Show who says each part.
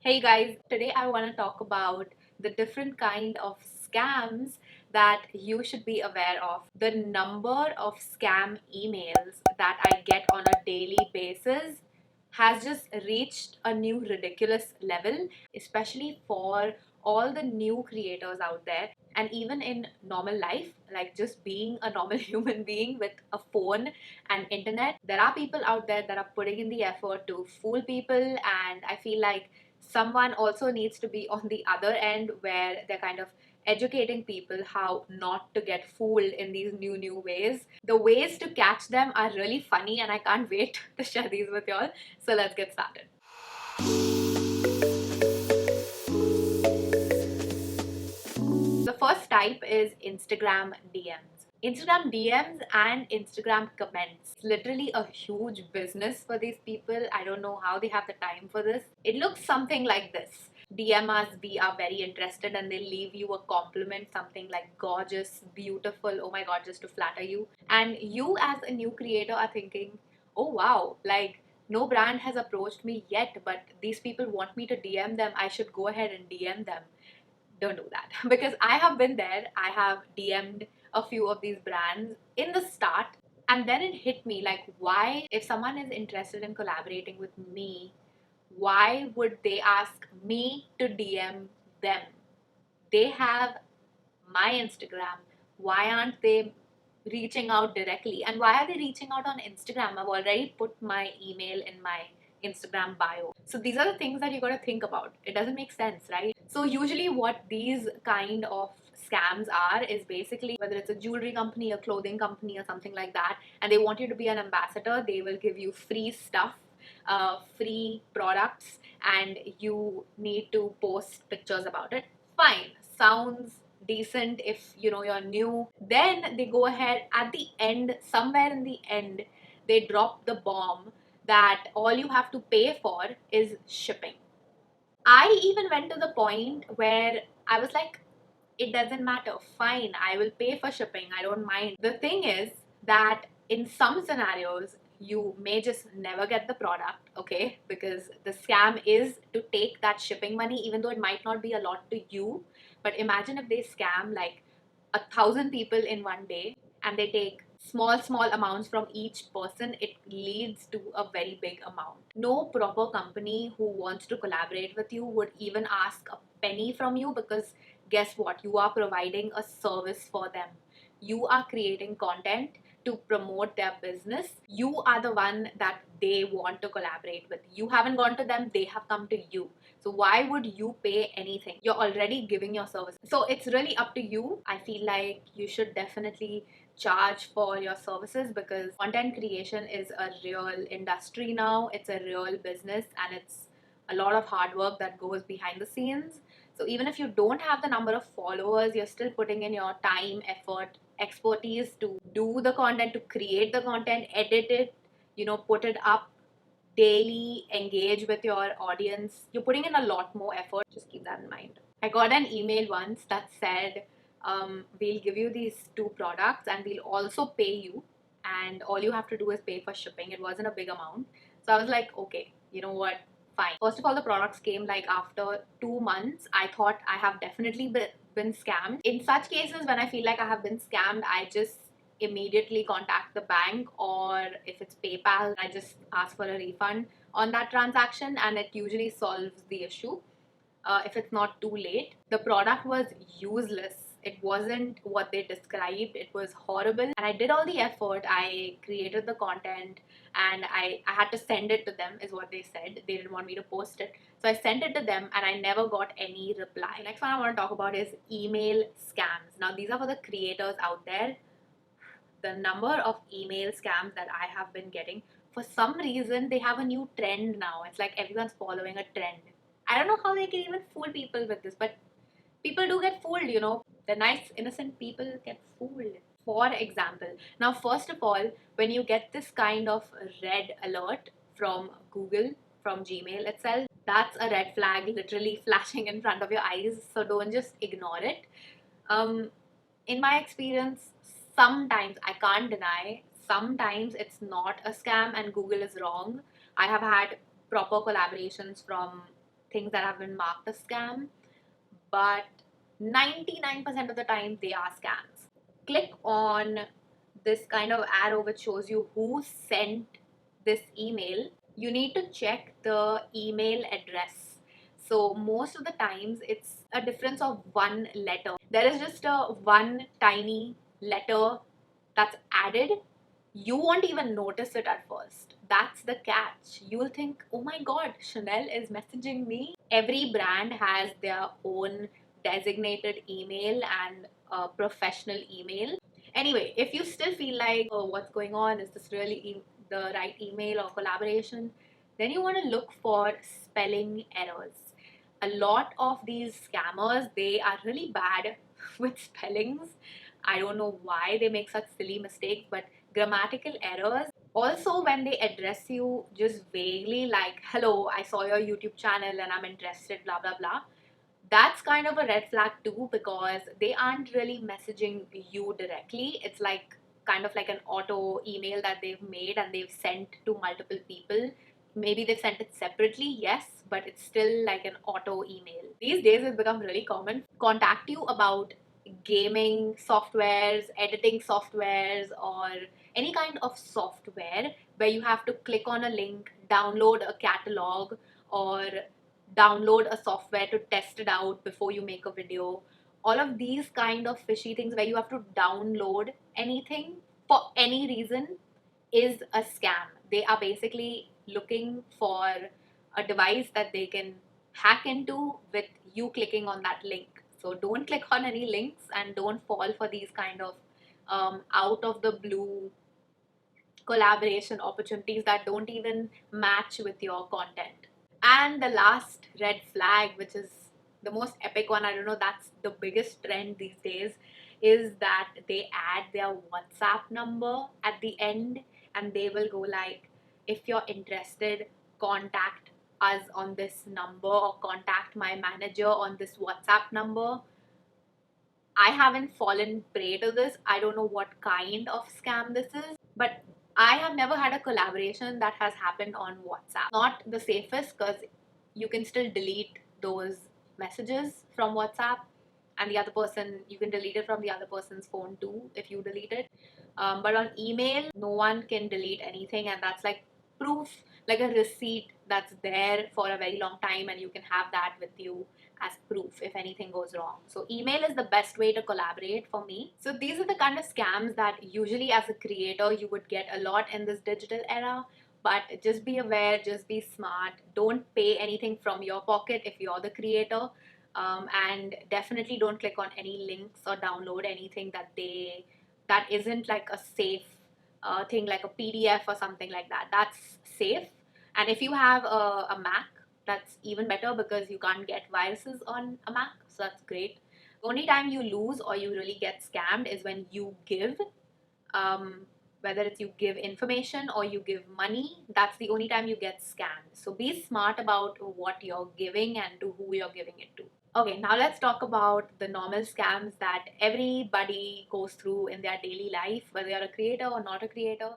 Speaker 1: Hey guys, today I want to talk about the different kind of scams that you should be aware of. The number of scam emails that I get on a daily basis has just reached a new ridiculous level, especially for all the new creators out there. And even in normal life, like just being a normal human being with a phone and internet, there are people out there that are putting in the effort to fool people, and I feel like someone also needs to be on the other end where they're kind of educating people how not to get fooled in these new ways. The ways to catch them are really funny and I can't wait to share these with y'all. So let's get started. The first type is Instagram DMs. Instagram DMs and Instagram comments. It's literally a huge business for these people. I don't know how they have the time for this. It looks something like this. DM us, we are very interested, and they leave you a compliment, something like gorgeous, beautiful, oh my god, just to flatter you. And you, as a new creator, are thinking, oh wow, like no brand has approached me yet, but these people want me to DM them. I should go ahead and DM them. Don't do that because I have been there. I have DM'd a few of these brands in the start, and then it hit me like, why, if someone is interested in collaborating with me, why would they ask me to DM them? They have my Instagram. Why aren't they reaching out directly? And why are they reaching out on Instagram? I've already put my email in my Instagram bio. So these are the things that you got to think about. It doesn't make sense, right? So usually what these kind of scams are is basically whether it's a jewelry company, a clothing company or something like that, and they want you to be an ambassador. They will give you free stuff, free products, and you need to post pictures about it. Fine, sounds decent if you're new. Then they go ahead at the end, somewhere in the end, they drop the bomb that all you have to pay for is shipping. I even went to the point where I was like, it doesn't matter, fine, I will pay for shipping, I don't mind. The thing is that in some scenarios you may just never get the product, okay, because the scam is to take that shipping money, even though it might not be a lot to you. But imagine if they scam like 1,000 people in one day and they take small amounts from each person. It leads to a very big amount. No proper company who wants to collaborate with you would even ask a penny from you, because guess what, you are providing a service for them. You are creating content to promote their business. You are the one that they want to collaborate with. You haven't gone to them, they have come to you. So why would you pay anything? You're already giving your service. So it's really up to you. I feel like you should definitely charge for your services, because content creation is a real industry now. It's a real business, and it's a lot of hard work that goes behind the scenes. So even if you don't have the number of followers, you're still putting in your time, effort, expertise to do the content, to create the content, edit it, put it up daily, engage with your audience. You're putting in a lot more effort. Just keep that in mind. I got an email once that said, we'll give you these two products and we'll also pay you, and all you have to do is pay for shipping. It wasn't a big amount. So I was like, okay, you know what? Fine. First of all, the products came like after 2 months. I thought I have definitely been scammed. In such cases, when I feel like I have been scammed, I just immediately contact the bank, or if it's PayPal, I just ask for a refund on that transaction, and it usually solves the issue. If it's not too late. The product was useless. It wasn't what they described. It was horrible. And I did all the effort. I created the content, and I had to send it to them, is what they said. They didn't want me to post it. So I sent it to them and I never got any reply. The next one I want to talk about is email scams. Now, these are for the creators out there. The number of email scams that I have been getting, for some reason, they have a new trend now. It's like everyone's following a trend. I don't know how they can even fool people with this, but people do get fooled. The nice, innocent people get fooled. For example, now, first of all, when you get this kind of red alert from Google, from Gmail itself, that's a red flag literally flashing in front of your eyes. So don't just ignore it. Um, in my experience, sometimes, I can't deny, sometimes it's not a scam and Google is wrong. I have had proper collaborations from things that have been marked a scam, but 99% of the time they are scams. Click on this kind of arrow which shows you who sent this email. You need to check the email address. So most of the times it's a difference of one letter. There is just a one tiny letter that's added. You won't even notice it at first. That's the catch. You'll think, oh my god, Chanel is messaging me. Every brand has their own designated email and professional email. Anyway, if you still feel like, oh, what's going on? Is this really the right email or collaboration? Then you want to look for spelling errors. A lot of these scammers, they are really bad with spellings. I don't know why they make such silly mistakes, but grammatical errors. Also, when they address you just vaguely, like, hello, I saw your YouTube channel and I'm interested, blah, blah, blah, that's kind of a red flag too, because they aren't really messaging you directly. It's like kind of like an auto email that they've made and they've sent to multiple people. Maybe they've sent it separately, yes, but it's still like an auto email. These days it's become really common. Contact you about gaming softwares, editing softwares, or any kind of software where you have to click on a link, download a catalog, or download a software to test it out before you make a video. All of these kind of fishy things where you have to download anything for any reason is a scam. They are basically looking for a device that they can hack into with you clicking on that link. So don't click on any links and don't fall for these kind of out of the blue collaboration opportunities that don't even match with your content. And the last red flag, which is the most epic one, I don't know, that's the biggest trend these days, is that they add their WhatsApp number at the end and they will go like, if you're interested, contact us on this number or contact my manager on this WhatsApp number. I haven't fallen prey to this. I don't know what kind of scam this is, but I have never had a collaboration that has happened on WhatsApp. Not the safest, because you can still delete those messages from WhatsApp, and the other person, you can delete it from the other person's phone too if you delete it. But on email, no one can delete anything, and that's like proof, like a receipt that's there for a very long time, and you can have that with you as proof if anything goes wrong. So email is the best way to collaborate for me. So these are the kind of scams that usually as a creator you would get a lot in this digital era. But just be aware, just be smart. Don't pay anything from your pocket if you're the creator. And definitely don't click on any links or download anything that isn't like a safe thing, like a PDF or something like that. That's safe. And if you have a Mac, that's even better, because you can't get viruses on a Mac, so that's great. The only time you lose or you really get scammed is when you give, whether it's you give information or you give money. That's the only time you get scammed. So be smart about what you're giving and to who you're giving it to. Okay, now let's talk about the normal scams that everybody goes through in their daily life, whether you're a creator or not a creator.